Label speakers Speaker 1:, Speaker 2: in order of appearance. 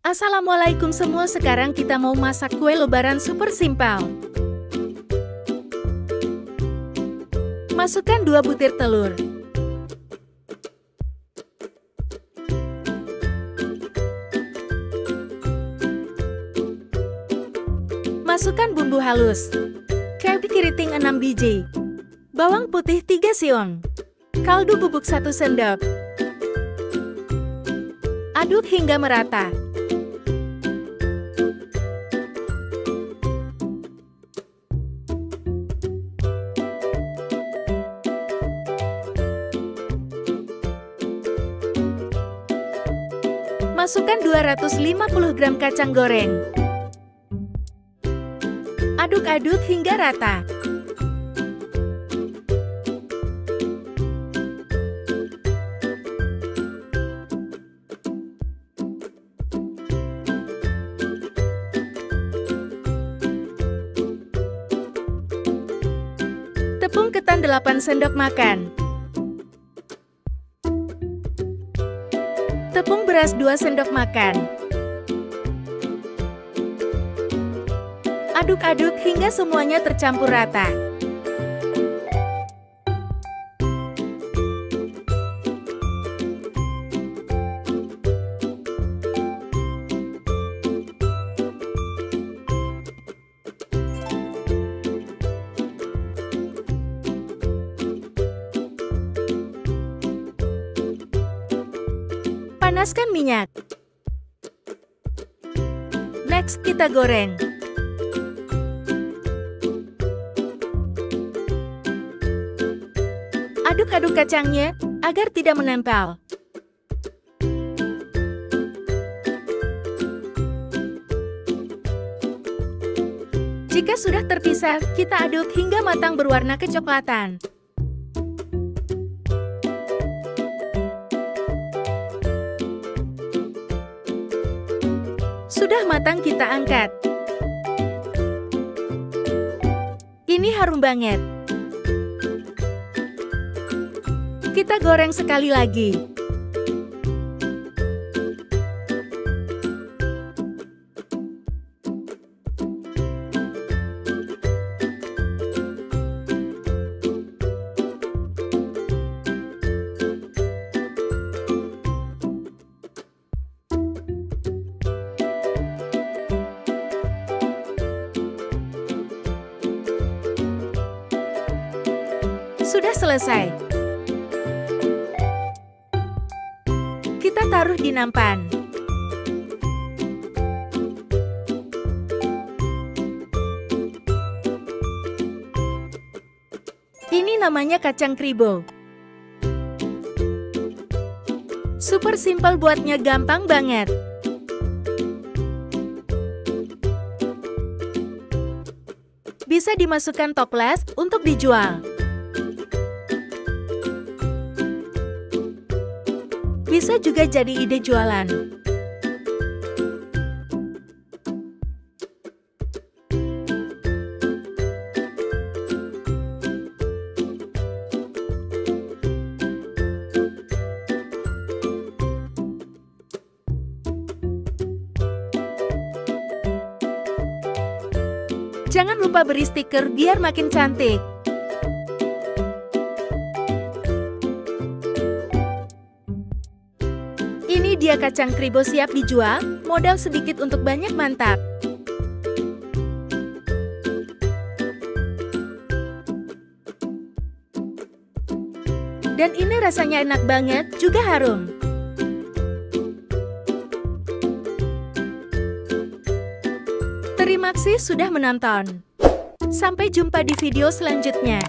Speaker 1: Assalamualaikum semua, sekarang kita mau masak kue lebaran super simpel. Masukkan 2 butir telur. Masukkan bumbu halus. Cabai keriting 6 biji. Bawang putih 3 siung. Kaldu bubuk 1 sendok. Aduk hingga merata. Masukkan 250 gram kacang goreng. Aduk-aduk hingga rata. Tepung ketan 8 sendok makan. Tepung beras 2 sendok makan. Aduk-aduk hingga semuanya tercampur rata. Panaskan minyak. Next, kita goreng. Aduk-aduk kacangnya agar tidak menempel. Jika sudah terpisah, kita aduk hingga matang berwarna kecoklatan. Sudah matang, kita angkat. Ini harum banget. Kita goreng sekali lagi. Sudah selesai. Kita taruh di nampan. Ini namanya kacang kribo. Super simpel, buatnya gampang banget. Bisa dimasukkan toples untuk dijual. Bisa juga jadi ide jualan. Jangan lupa beri stiker biar makin cantik. Ini dia kacang kribo siap dijual, modal sedikit untuk banyak mantap. Dan ini rasanya enak banget, juga harum. Terima kasih sudah menonton. Sampai jumpa di video selanjutnya.